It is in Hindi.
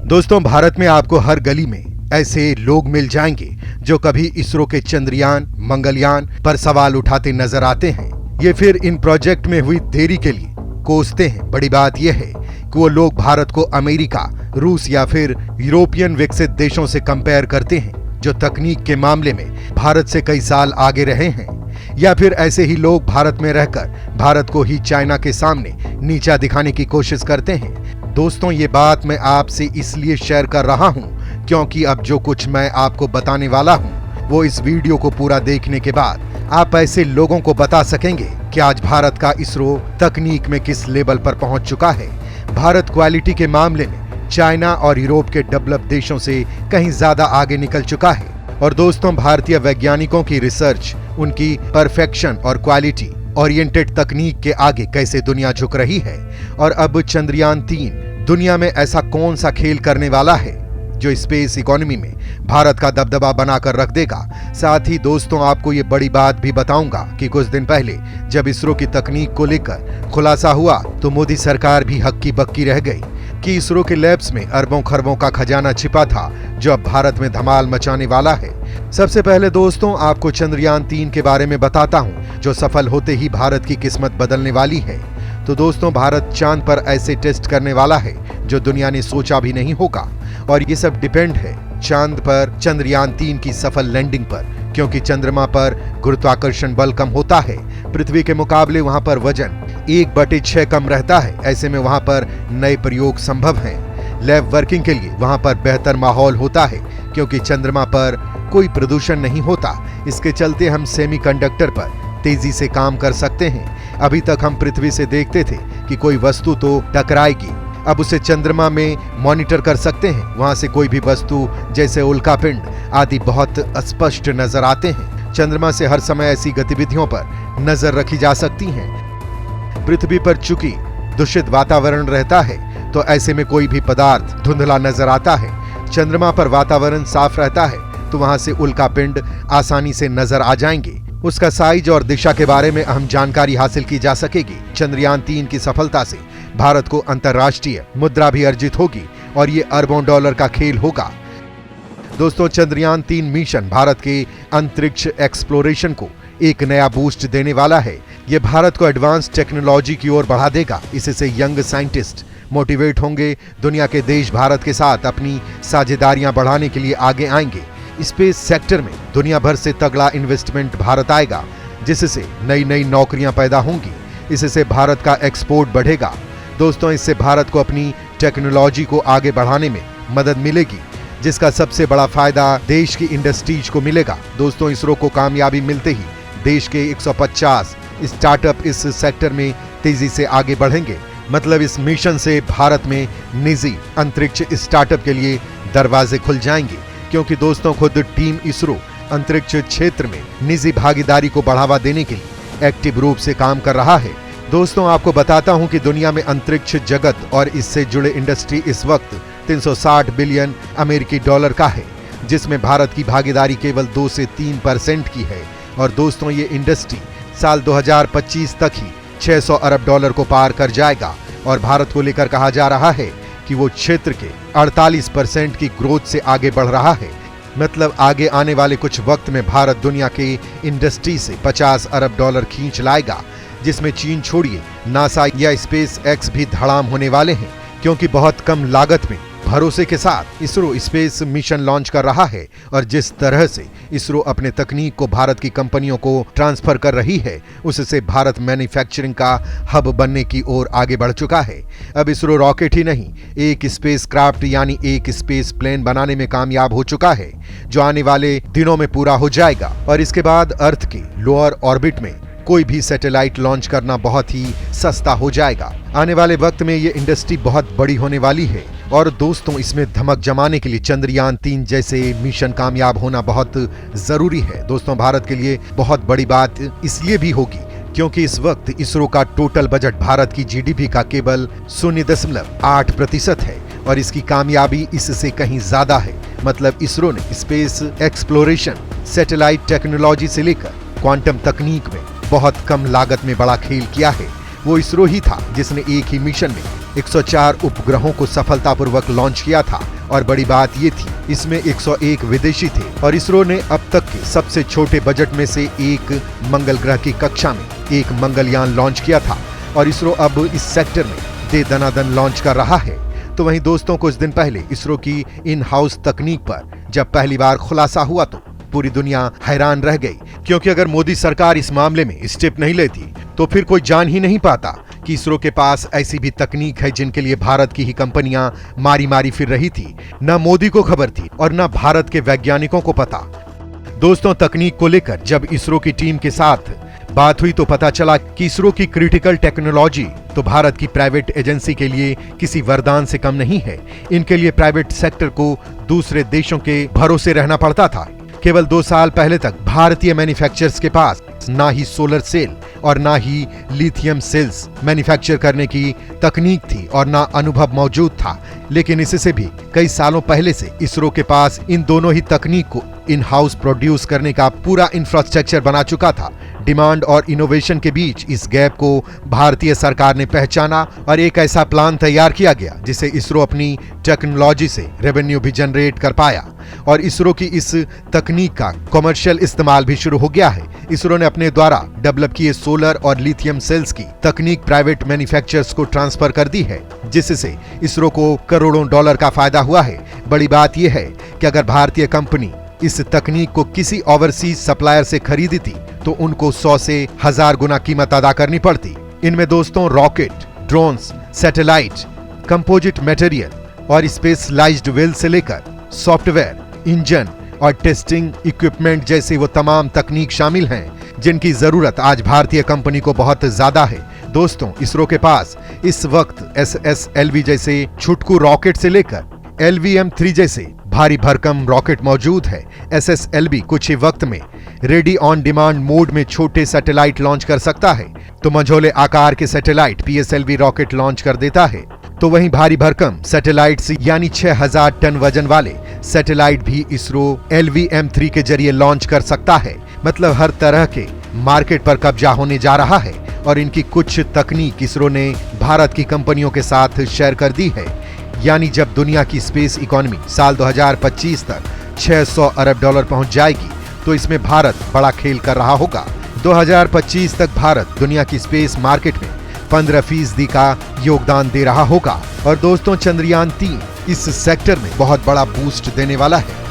दोस्तों, भारत में आपको हर गली में ऐसे लोग मिल जाएंगे जो कभी इसरो के चंद्रयान, मंगलयान पर सवाल उठाते नजर आते हैं। ये फिर इन प्रोजेक्ट में हुई देरी के लिए कोसते हैं। बड़ी बात यह है कि वो लोग भारत को अमेरिका, रूस या फिर यूरोपियन विकसित देशों से कंपेयर करते हैं जो तकनीक के मामले में भारत से कई साल आगे रहे हैं, या फिर ऐसे ही लोग भारत में रहकर भारत को ही चाइना के सामने नीचा दिखाने की कोशिश करते हैं। दोस्तों, ये बात मैं आपसे इसलिए शेयर कर रहा हूं क्योंकि अब जो कुछ मैं आपको बताने वाला हूं वो इस वीडियो को पूरा देखने के बाद आप ऐसे लोगों को बता सकेंगे कि आज भारत का इसरो तकनीक में किस लेवल पर पहुंच चुका है। भारत क्वालिटी के मामले में चाइना और यूरोप के डेवलप देशों से कहीं ज्यादा आगे निकल चुका है। और दोस्तों, भारतीय वैज्ञानिकों की रिसर्च, उनकी परफेक्शन और क्वालिटी ओरिएंटेड तकनीक के आगे कैसे दुनिया झुक रही है। और अब चंद्रयान 3 दुनिया में ऐसा कौन सा खेल करने वाला है जो स्पेस इकोनॉमी में भारत का दबदबा बनाकर रख देगा। साथ ही दोस्तों, आपको ये बड़ी बात भी बताऊंगा कि कुछ दिन पहले जब इसरो की तकनीक को लेकर खुलासा हुआ तो मोदी सरकार भी हक्की बक्की रह गई कि इसरो के लैब्स में अरबों खरबों का खजाना छिपा था जो अब भारत में धमाल मचाने वाला है। सबसे पहले दोस्तों, आपको चंद्रयान 3 के बारे में बताता हूं जो सफल होते ही भारत की किस्मत बदलने वाली है। तो दोस्तों, भारत चांद पर ऐसे टेस्ट करने वाला है जो दुनिया ने सोचा भी नहीं होगा। और ये सब डिपेंड है चांद पर चंद्रयान 3 की सफल लैंडिंग पर, क्योंकि चंद्रमा पर गुरुत्वाकर्षण बल कम होता है। पृथ्वी के मुकाबले वहां पर वजन 1/6 कम रहता है। ऐसे में वहां पर नए प्रयोग संभव हैं। लैब वर्किंग के लिए वहां पर बेहतर माहौल होता है क्योंकि चंद्रमा पर कोई प्रदूषण नहीं होता। इसके चलते हम सेमीकंडक्टर पर तेजी से काम कर सकते हैं। अभी तक हम पृथ्वी से देखते थे कि कोई वस्तु तो टकराएगी, अब उसे चंद्रमा में मॉनिटर कर सकते हैं। वहां से कोई भी वस्तु जैसे उल्कापिंड आदि बहुत स्पष्ट नजर आते हैं। चंद्रमा से हर समय ऐसी गतिविधियों पर नजर रखी जा सकती है। पृथ्वी पर चूंकि दूषित वातावरण रहता है तो ऐसे में कोई भी पदार्थ धुंधला नजर आता है। चंद्रमा पर वातावरण साफ रहता है तो वहां से उल्कापिंड आसानी से नजर आ जाएंगे। उसका साइज और दिशा के बारे में अहम जानकारी हासिल की जा सकेगी। चंद्रयान 3 की सफलता से भारत को अंतर्राष्ट्रीय मुद्रा भी अर्जित होगी और ये अरबों डॉलर का खेल होगा। दोस्तों, चंद्रयान 3 मिशन भारत के अंतरिक्ष एक्सप्लोरेशन को एक नया बूस्ट देने वाला है। ये भारत को एडवांस टेक्नोलॉजी की ओर बढ़ा देगा। इससे यंग साइंटिस्ट मोटिवेट होंगे। दुनिया के देश भारत के साथ अपनी साझेदारियां बढ़ाने के लिए आगे आएंगे। स्पेस सेक्टर में दुनिया भर से तगड़ा इन्वेस्टमेंट भारत आएगा, जिससे नई नई नौकरियां पैदा होंगी। इससे भारत का एक्सपोर्ट बढ़ेगा। दोस्तों, इससे भारत को अपनी टेक्नोलॉजी को आगे बढ़ाने में मदद मिलेगी, जिसका सबसे बड़ा फायदा देश की इंडस्ट्रीज को मिलेगा। दोस्तों, इसरो को कामयाबी मिलते ही देश के 150 स्टार्टअप इस सेक्टर में तेजी से आगे बढ़ेंगे। मतलब इस मिशन से भारत में निजी अंतरिक्ष स्टार्टअप के लिए दरवाजे खुल जाएंगे, क्योंकि दोस्तों खुद टीम इसरो अंतरिक्ष क्षेत्र में निजी भागीदारी को बढ़ावा देने के लिए एक्टिव रूप से काम कर रहा है। दोस्तों, आपको बताता हूं कि दुनिया में अंतरिक्ष जगत और इससे जुड़े इंडस्ट्री इस वक्त 360 बिलियन अमेरिकी डॉलर का है, जिसमें भारत की भागीदारी केवल 2 से 3% की है। और दोस्तों, ये इंडस्ट्री साल 2025 तक ही 600 अरब डॉलर को पार कर जाएगा। और भारत को लेकर कहा जा रहा है कि वो क्षेत्र के 48% की ग्रोथ से आगे बढ़ रहा है। मतलब आगे आने वाले कुछ वक्त में भारत दुनिया के इंडस्ट्री से 50 अरब डॉलर खींच लाएगा, जिसमें चीन छोड़िए नासा या स्पेस एक्स भी धड़ाम होने वाले हैं, क्योंकि बहुत कम लागत में भरोसे के साथ इसरो स्पेस मिशन लॉन्च कर रहा है। और जिस तरह से इसरो अपने तकनीक को भारत की कंपनियों को ट्रांसफर कर रही है, उससे भारत मैन्युफैक्चरिंग का हब बनने की ओर आगे बढ़ चुका है। अब इसरो रॉकेट ही नहीं, एक स्पेस क्राफ्ट यानी एक स्पेस प्लेन बनाने में कामयाब हो चुका है, जो आने वाले दिनों में पूरा हो जाएगा। और इसके बाद अर्थ के लोअर ऑर्बिट में कोई भी सैटेलाइट लॉन्च करना बहुत ही सस्ता हो जाएगा। आने वाले वक्त में ये इंडस्ट्री बहुत बड़ी होने वाली है। और दोस्तों, इसमें धमक जमाने के लिए चंद्रयान 3 जैसे मिशन कामयाब होना बहुत जरूरी है। दोस्तों, भारत के लिए बहुत बड़ी बात इसलिए भी होगी क्योंकि इस वक्त इसरो का टोटल बजट भारत की जीडीपी का केवल 0.8% है और इसकी कामयाबी इससे कहीं ज्यादा है। मतलब इसरो ने स्पेस एक्सप्लोरेशन, सैटेलाइट टेक्नोलॉजी से लेकर क्वांटम तकनीक में बहुत कम लागत में बड़ा खेल किया है। वो इसरो ही था जिसने एक ही मिशन में 104 उपग्रहों को सफलतापूर्वक लॉन्च किया था और बड़ी बात ये थी, इसमें 101 विदेशी थे और इसरो ने अब तक के सबसे छोटे बजट में से एक मंगल ग्रह की कक्षा में एक मंगलयान लॉन्च किया था और इसरो अब इस सेक्टर में दे दनादन लॉन्च कर रहा है। तो वहीं दोस्तों, कुछ दिन पहले इसरो की इन हाउस तकनीक पर जब पहली बार खुलासा हुआ तो पूरी दुनिया हैरान रह गई, क्योंकि अगर मोदी सरकार इस मामले में स्टेप नहीं लेती तो फिर कोई जान ही नहीं पाता कि इसरो के पास ऐसी भी तकनीक है जिनके लिए भारत की ही कंपनियां मारी मारी फिर रही थी। न मोदी को खबर थी और न भारत के वैज्ञानिकों को पता। दोस्तों, तकनीक को लेकर जब इसरो की टीम के साथ बात हुई तो पता चला कि इसरो की क्रिटिकल टेक्नोलॉजी तो भारत की प्राइवेट एजेंसी के लिए किसी वरदान से कम नहीं है। इनके लिए प्राइवेट सेक्टर को दूसरे देशों के भरोसे रहना पड़ता था। केवल 2 साल पहले तक भारतीय मैन्युफैक्चरर्स के पास ना ही सोलर सेल और ना ही लिथियम सेल्स मैन्युफैक्चर करने की तकनीक थी और ना अनुभव मौजूद था। लेकिन इससे भी कई सालों पहले से इसरो के पास इन दोनों ही तकनीक को इन हाउस प्रोड्यूस करने का पूरा इंफ्रास्ट्रक्चर बना चुका था। डिमांड और इनोवेशन के बीच इस गैप को भारतीय सरकार ने पहचाना और एक ऐसा प्लान तैयार किया गया जिसे इसरो अपनी टेक्नोलॉजी से रेवेन्यू भी जनरेट कर पाया और इसरो की इस तकनीक का कमर्शियल इस्तेमाल भी शुरू हो गया है। इसरो ने अपने द्वारा डेवलप किए सोलर और लिथियम सेल्स की तकनीक प्राइवेट मैन्युफैक्चरर्स को ट्रांसफर कर दी है, जिससे इसरो को करोड़ों डॉलर का फायदा हुआ है। बड़ी बात यह है कि अगर भारतीय कंपनी इस तकनीक को किसी ओवरसीज सप्लायर से खरीदी थी तो उनको 100 से 1000 गुना कीमत अदा करनी पड़ती। इनमें दोस्तों rocket, drones, satellite, composite material और स्पेशलाइज्ड व्हील से लेकर सॉफ्टवेयर, इंजन और टेस्टिंग इक्विपमेंट जैसे वो तमाम तकनीक शामिल हैं जिनकी जरूरत आज भारतीय कंपनी को बहुत ज्यादा है। दोस्तों, इसरो के पास इस वक्त SSLV जैसे छुटकू रॉकेट से लेकर LVM-3 जैसे भारी भरकम रॉकेट मौजूद है। SSLV कुछ ही वक्त में रेडी ऑन डिमांड मोड में छोटे सैटेलाइट लॉन्च कर सकता है, तो मंझोले आकार के सैटेलाइट PSLV रॉकेट लॉन्च कर देता है। तो वहीं भारी भरकम सैटेलाइट्स यानी 6000 टन वजन वाले सैटेलाइट भी इसरो LVM-3 के जरिए लॉन्च कर सकता है। मतलब हर तरह के मार्केट पर कब्जा होने जा रहा है और इनकी कुछ तकनीक इसरो ने भारत की कंपनियों के साथ शेयर कर दी है। यानी जब दुनिया की स्पेस इकोनॉमी साल 2025 तक 600 अरब डॉलर पहुंच जाएगी तो इसमें भारत बड़ा खेल कर रहा होगा। 2025 तक भारत दुनिया की स्पेस मार्केट में 15% का योगदान दे रहा होगा। और दोस्तों, चंद्रयान 3 इस सेक्टर में बहुत बड़ा बूस्ट देने वाला है।